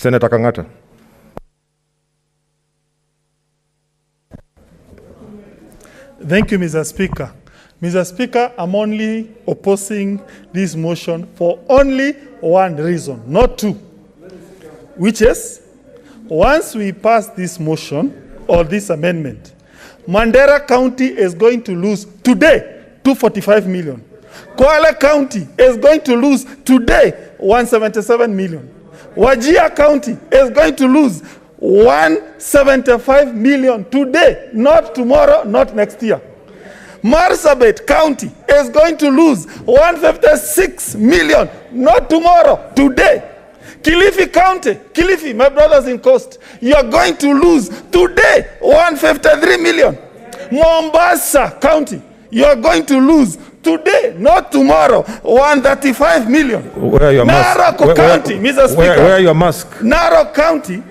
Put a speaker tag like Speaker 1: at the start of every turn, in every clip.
Speaker 1: Senator Kangata.
Speaker 2: Thank you, Mr. Speaker. Mr. Speaker, I'm only opposing this motion for only one reason, not two, which is, once we pass this motion or this amendment, Mandera County is going to lose today 245 million. Kwale County is going to lose today 177 million. Wajir County is going to lose 175 million today, not tomorrow, not next year. Marsabit County is going to lose 156 million, not tomorrow, today. Kilifi County, Kilifi, my brothers in Coast, you are going to lose today 153 million. Mombasa County, you are going to lose today, not tomorrow, 135 million.
Speaker 1: Where are your mask?
Speaker 2: Narok County, Mr. Speaker.
Speaker 1: Where are your mask?
Speaker 2: Narok County.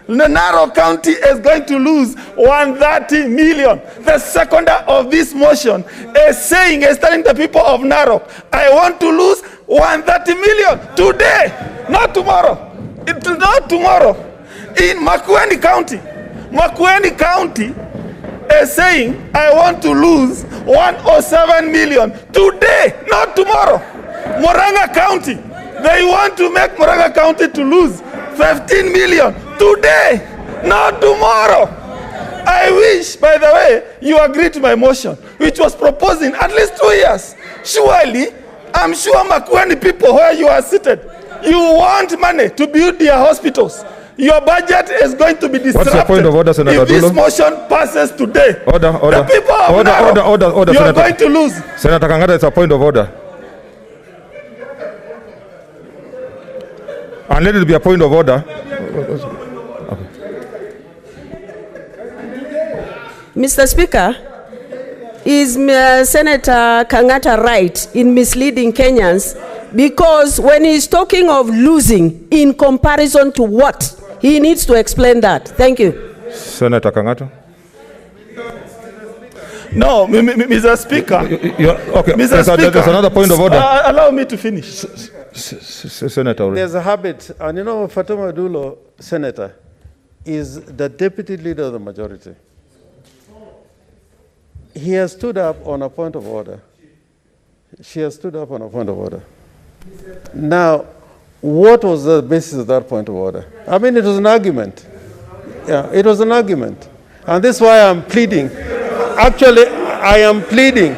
Speaker 2: Narok County is going to lose 130 million. The seconder of this motion is saying, is telling the people of Narok, I want to lose 130 million today, not tomorrow. It's not tomorrow. In Makueni County is saying, I want to lose 107 million today, not tomorrow. Murang'a County, they want to make Murang'a County to lose 15 million today, not tomorrow. I wish, by the way, you agree to my motion, which was proposed in at least 2 years. Surely, I'm sure Makueni people where you are seated, you want money to build their hospitals. Your budget is going to be disrupted.
Speaker 1: What's your point of order, Senator
Speaker 2: if this motion passes today.
Speaker 1: Order.
Speaker 2: The people of Narok, you are going to lose.
Speaker 1: Senator Kangata, it's a point of order. And let it be a point of order. Okay.
Speaker 3: Mr. Speaker, is Senator Kangata right in misleading Kenyans? Because when he's talking of losing in comparison to what, he needs to explain that. Thank you.
Speaker 1: Senator Kangata.
Speaker 2: No, Mr. Speaker.
Speaker 1: Okay,
Speaker 2: Mr. Speaker,
Speaker 1: there's another point of order.
Speaker 2: Allow me to finish.
Speaker 1: Senator.
Speaker 4: There's a habit, and you know, Fatuma Dulo, Senator, is the deputy leader of the majority. He has stood up on a point of order. She has stood up on a point of order. Now, what was the basis of that point of order? I mean, it was an argument. Yeah, it was an argument. And this is why I'm pleading. Actually, I'm pleading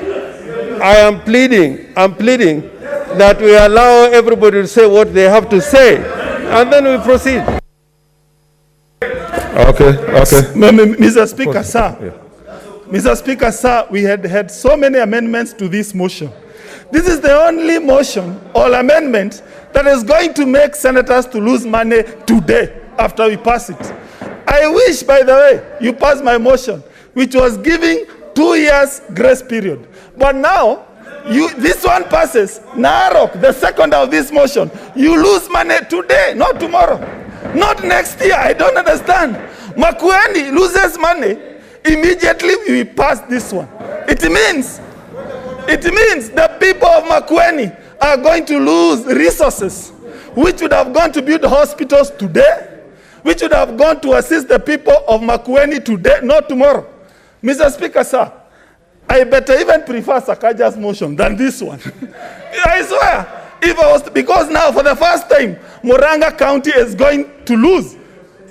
Speaker 4: that we allow everybody to say what they have to say, and then we proceed.
Speaker 1: Okay.
Speaker 2: Mr. Speaker, sir. Yeah. Mr. Speaker, sir, we had so many amendments to this motion. This is the only motion or amendment that is going to make senators to lose money today after we pass it. I wish, by the way, you pass my motion, which was giving 2 years grace period. But now, this one passes. Narok, the second of this motion, you lose money today, not tomorrow, not next year. I don't understand. Makueni loses money immediately we pass this one. It means the people of Makueni are going to lose resources, which would have gone to build hospitals today, which would have gone to assist the people of Makueni today, not tomorrow. Mr. Speaker, sir, I better even prefer Sakaja's motion than this one. I swear, if I was because now for the first time, Murang'a County is going to lose.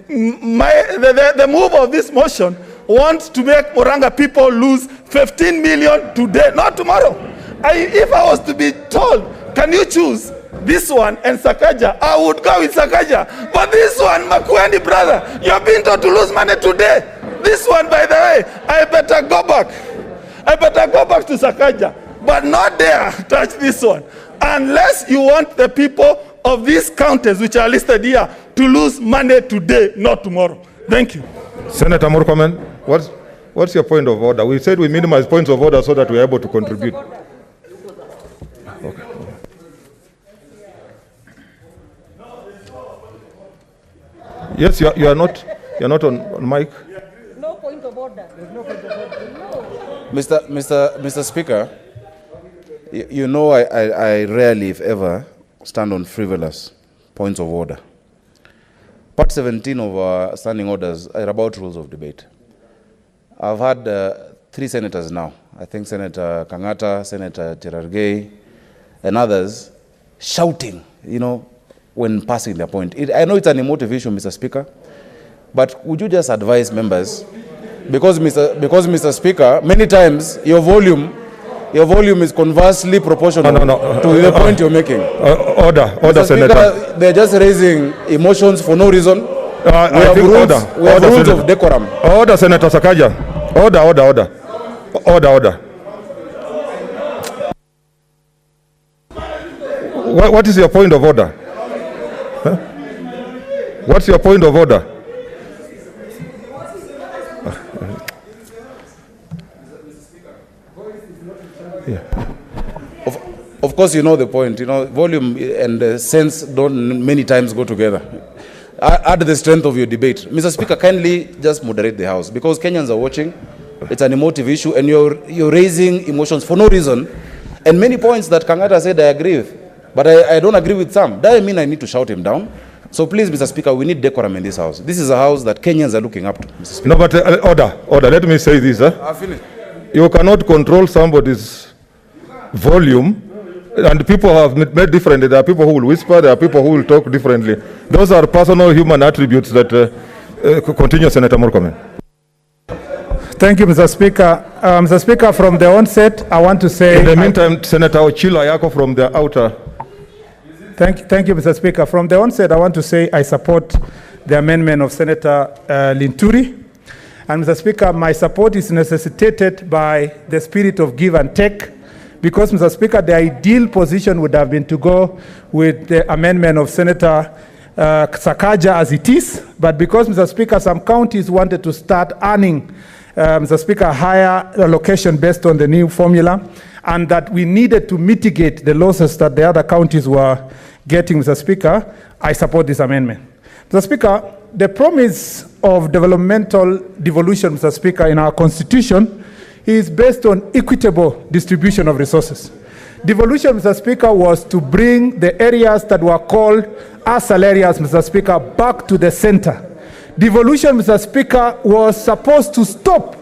Speaker 2: The move of this motion wants to make Murang'a people lose 15 million today, not tomorrow. If I was to be told, can you choose this one and Sakaja, I would go with Sakaja. But this one, Makueni brother, you're being told to lose money today. This one, by the way, I better go back. I better go back to Sakaja, but not dare touch this one. Unless you want the people of these counties which are listed here to lose money today, not tomorrow. Thank you.
Speaker 1: Senator Murkomen, what's your point of order? We said we minimize points of order so that we're able to contribute. Okay. Yes, you are not on mic.
Speaker 3: No point of order. No point of order.
Speaker 5: Mr. Speaker, you know I rarely, if ever, stand on frivolous points of order. Part 17 of our standing orders are about rules of debate. I've had 3 senators now, I think Senator Kangata, Senator Cherargei, and others, shouting, when passing their point. I know it's an emotive issue, Mr. Speaker, but would you just advise members, because Mr. Speaker, many times your volume is conversely proportional to the point you're making.
Speaker 1: Order,
Speaker 5: Mr.
Speaker 1: Senator.
Speaker 5: Speaker, they're just raising emotions for no reason. We have rules of decorum.
Speaker 1: Order, Senator Sakaja. Order. What is your point of order? Huh? What's your point of order?
Speaker 5: Of course, you know the point. Volume and sense don't many times go together. Add the strength of your debate. Mr. Speaker, kindly just moderate the House, because Kenyans are watching. It's an emotive issue, and you're raising emotions for no reason. And many points that Kangata said I agree with, but I don't agree with some. Doesn't mean I need to shout him down. So please, Mr. Speaker, we need decorum in this House. This is a House that Kenyans are looking up to, Mr. Speaker.
Speaker 1: No, but order. Let me say this.
Speaker 5: I'll finish.
Speaker 1: You cannot control somebody's volume, and people have made differently. There are people who will whisper, there are people who will talk differently. Those are personal human attributes that continue, Senator Murkomen.
Speaker 6: Thank you, Mr. Speaker. Mr. Speaker, from the onset, I want to say...
Speaker 1: In the meantime, Senator Ochila Yako from the outer...
Speaker 6: Thank you, Mr. Speaker. From the onset, I want to say I support the amendment of Senator Linturi. And Mr. Speaker, my support is necessitated by the spirit of give and take, because, Mr. Speaker, the ideal position would have been to go with the amendment of Senator Sakaja as it is, but because, Mr. Speaker, some counties wanted to start earning, Mr. Speaker, a higher allocation based on the new formula, and that we needed to mitigate the losses that the other counties were getting, Mr. Speaker, I support this amendment. Mr. Speaker, the promise of developmental devolution, Mr. Speaker, in our constitution is based on equitable distribution of resources. Devolution, Mr. Speaker, was to bring the areas that were called ASAL areas, Mr. Speaker, back to the center. Devolution, Mr. Speaker, was supposed to stop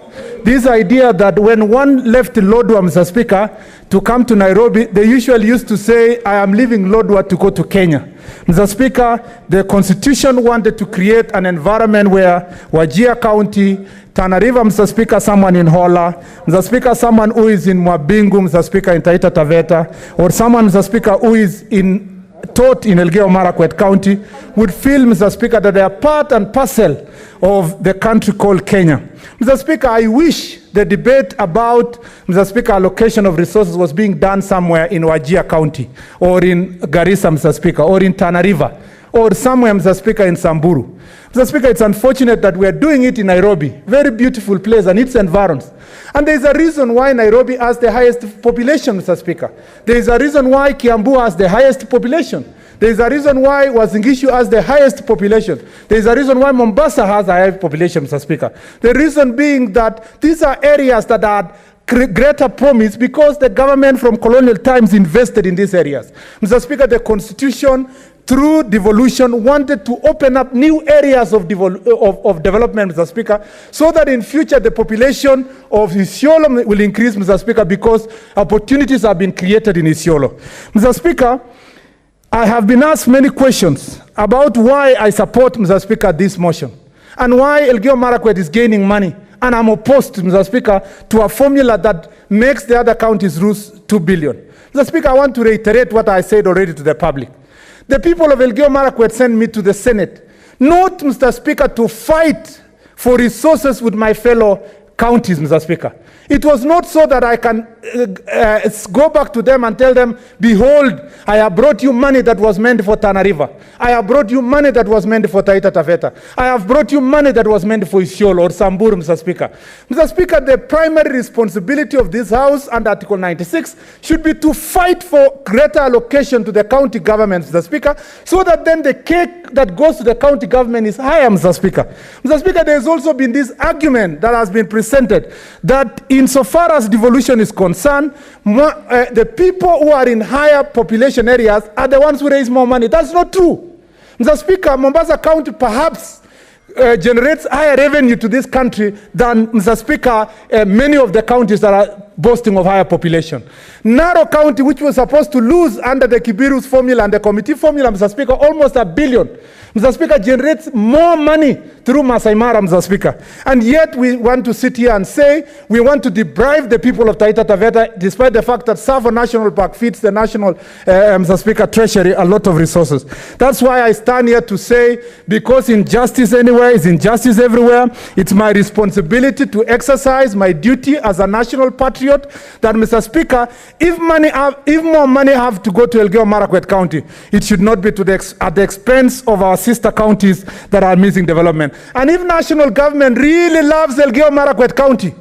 Speaker 6: this idea that when one left Lodwar, Mr. Speaker, to come to Nairobi, they usually used to say, I am leaving Lodwar to go to Kenya. Mr. Speaker, the Constitution wanted to create an environment where Wajir County, Tana River, Mr. Speaker, someone in Hola, Mr. Speaker, someone who is in Mwabingu, Mr. Speaker, in Taita Taveta, or someone, Mr. Speaker, who is taught in Elgeyo Marakwet County, would feel, Mr. Speaker, that they are part and parcel of the country called Kenya. Mr. Speaker, I wish the debate about, Mr. Speaker, allocation of resources was being done somewhere in Wajir County, or in Garissa, Mr. Speaker, or in Tana River, or somewhere, Mr. Speaker, in Samburu. Mr. Speaker, it's unfortunate that we are doing it in Nairobi, very beautiful place and its environs. And there is a reason why Nairobi has the highest population, Mr. Speaker. There is a reason why Kiambu has the highest population. There is a reason why Uasin Gishu has the highest population. There is a reason why Mombasa has a high population, Mr. Speaker. The reason being that these are areas that are greater promise because the government from colonial times invested in these areas. Mr. Speaker, the Constitution, through devolution, wanted to open up new areas of development, Mr. Speaker, so that in future the population of Isiolo will increase, Mr. Speaker, because opportunities have been created in Isiolo. Mr. Speaker, I have been asked many questions about why I support, Mr. Speaker, this motion, and why Elgeyo Marakwet is gaining money. And I'm opposed, Mr. Speaker, to a formula that makes the other counties lose 2 billion. Mr. Speaker, I want to reiterate what I said already to the public. The people of Elgeyo Marakwet sent me to the Senate, not, Mr. Speaker, to fight for resources with my fellow counties, Mr. Speaker. It was not so that I can go back to them and tell them, behold, I have brought you money that was meant for Tana River. I have brought you money that was meant for Taita Taveta. I have brought you money that was meant for Isiolo or Samburu, Mr. Speaker. Mr. Speaker, the primary responsibility of this House under Article 96 should be to fight for greater allocation to the county governments, Mr. Speaker, so that then the cake that goes to the county government is higher, Mr. Speaker. Mr. Speaker, there has also been this argument that has been presented that insofar as devolution is concerned, the people who are in higher population areas are the ones who raise more money. That's not true. Mr. Speaker, Mombasa County perhaps generates higher revenue to this country than, Mr. Speaker, many of the counties that are boasting of higher population. Narok County, which was supposed to lose under the Kibiru's formula and the committee formula, Mr. Speaker, almost $1 billion. Mr. Speaker, generates more money through Masai Mara, Mr. Speaker. And yet we want to sit here and say we want to deprive the people of Taita Taveta, despite the fact that Savo National Park feeds the national, Mr. Speaker, treasury a lot of resources. That's why I stand here to say, because injustice anywhere is injustice everywhere, it's my responsibility to exercise my duty as a national patriot that, Mr. Speaker, if more money have to go to Elgeyo Marakwet County, it should not be at the expense of our sister counties that are missing development. And if national government really loves Elgeyo Marakwet County,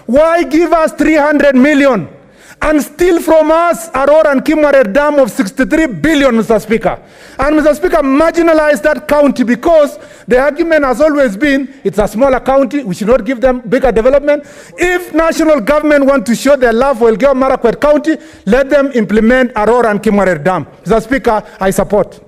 Speaker 6: why give us 300 million and steal from us Aurora and Kimwarer Dam of 63 billion, Mr. Speaker? And Mr. Speaker, marginalize that county because the argument has always been it's a smaller county, we should not give them bigger development. If national government want to show their love for Elgeyo Marakwet County, let them implement Aurora and Kimwarer Dam. Mr. Speaker, I support.